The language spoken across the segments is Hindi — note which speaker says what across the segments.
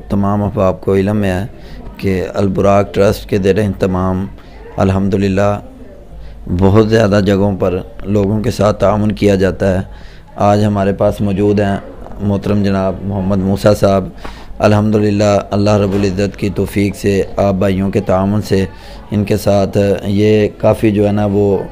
Speaker 1: तमाम अहबाब को इल्म है कि अल बुराक ट्रस्ट के ज़ेर इंतमाम अल्हम्दुलिल्लाह बहुत ज़्यादा जगहों पर लोगों के साथ ताअवुन किया जाता है। आज हमारे पास मौजूद हैं मोहतरम जनाब मोहम्मद मूसा साहब। अल्हम्दुलिल्लाह अल्लाह रब्बुल इज़्ज़त की तौफ़ीक से आप भाइयों के ताअवुन से इनके साथ ये काफ़ी जो है ना वो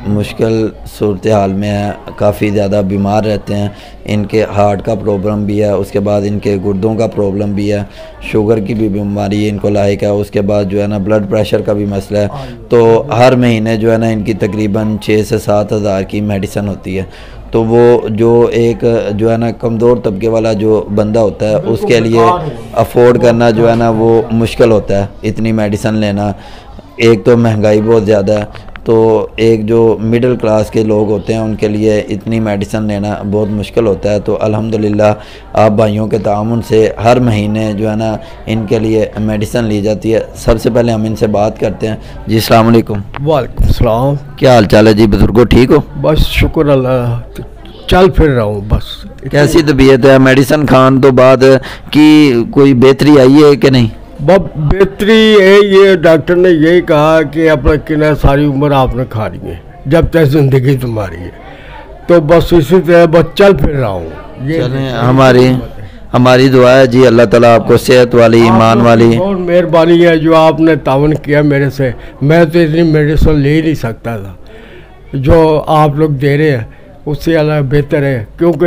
Speaker 1: मुश्किल सूरत हाल में है, काफ़ी ज़्यादा बीमार रहते हैं। इनके हार्ट का प्रॉब्लम भी है, उसके बाद इनके गुर्दों का प्रॉब्लम भी है, शुगर की भी बीमारी इनको लायक है, उसके बाद जो है ना ब्लड प्रेशर का भी मसला है। तो हर महीने जो है ना इनकी तकरीबन 6 से 7 हज़ार की मेडिसिन होती है। तो वो जो एक जो है ना कमज़ोर तबके वाला जो बंदा होता है उसके लिए अफोर्ड करना जो है ना वो मुश्किल होता है, इतनी मेडिसिन लेना। एक तो महंगाई बहुत ज़्यादा है, तो एक जो मिडिल क्लास के लोग होते हैं उनके लिए इतनी मेडिसिन लेना बहुत मुश्किल होता है। तो अल्हम्दुलिल्लाह आप भाइयों के ताअवुन से हर महीने जो है ना इनके लिए मेडिसिन ली जाती है। सबसे पहले हम इनसे बात करते हैं। जी अस्सलाम वालेकुम।
Speaker 2: वालेकुम सलाम।
Speaker 1: क्या हाल चाल है जी बुजुर्गो, ठीक हो?
Speaker 2: बस शुक्र अल्लाह, चल फिर रहा हूँ बस।
Speaker 1: कैसी तबीयत है? मेडिसिन खान तो बाद की कोई बेहतरी आई है कि नहीं?
Speaker 2: बहुत बेहतरी है, ये डॉक्टर ने यही कहा कि अपना किना सारी उम्र आपने खानी है जब तक जिंदगी तुम्हारी है। तो बस इसी तरह बस चल फिर रहा हूँ।
Speaker 1: ये हमारी दुआ है जी, अल्लाह ताला आपको सेहत वाली ईमान वाली
Speaker 2: और मेहरबानी है जो आपने तावन किया मेरे से। मैं तो इतनी मेडिसिन ले ही नहीं सकता था, जो आप लोग दे रहे हैं उससे अल्लाह बेहतर है, क्योंकि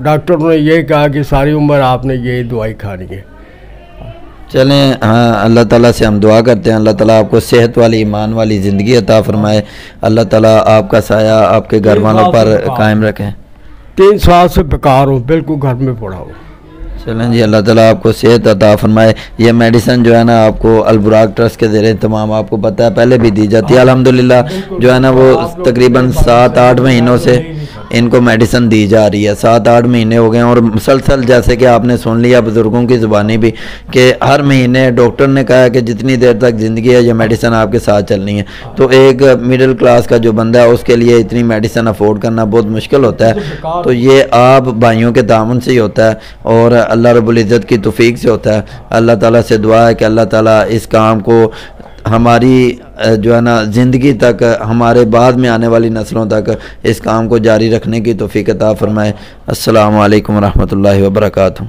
Speaker 2: डॉक्टर ने यही कहा कि सारी उम्र आपने यही दवाई खानी है।
Speaker 1: चलें, हाँ, अल्लाह ताला से हम दुआ करते हैं अल्लाह ताला आपको सेहत वाली ईमान वाली ज़िंदगी अता फरमाए। अल्लाह ताला आपका साया आपके घर वालों पर कायम रखें।
Speaker 2: 3 साल से बेकार हूँ, बिल्कुल घर में पड़ा हूँ।
Speaker 1: चलें जी, अल्लाह ताला आपको सेहत अता फरमाए। ये मेडिसिन जो है ना आपको अल बुराक ट्रस्ट के ज़रिए तमाम आपको पता है पहले भी दी जाती है। अल्हम्दुलिल्लाह जो है ना वो तकरीबन 7-8 महीनों से इनको मेडिसिन दी जा रही है। 7-8 महीने हो गए और मुसलसल, जैसे कि आपने सुन लिया बुज़ुर्गों की ज़ुबानी भी, कि हर महीने डॉक्टर ने कहा है कि जितनी देर तक ज़िंदगी है ये मेडिसिन आपके साथ चलनी है। तो एक मिडिल क्लास का जो बंदा है उसके लिए इतनी मेडिसिन अफोर्ड करना बहुत मुश्किल होता है। तो ये आप भाइयों के ताअवुन से ही होता है और अल्लाह रब्बुल इज़्ज़त की तौफ़ीक से होता है। अल्लाह ताला से दुआ है कि अल्लाह ताला इस काम को हमारी जो है ना ज़िंदगी तक, हमारे बाद में आने वाली नस्लों तक इस काम को जारी रखने की तौफ़ीक अता फ़रमाए। अस्सलामु अलैकुम रहमतुल्लाहि व बरकातुहू।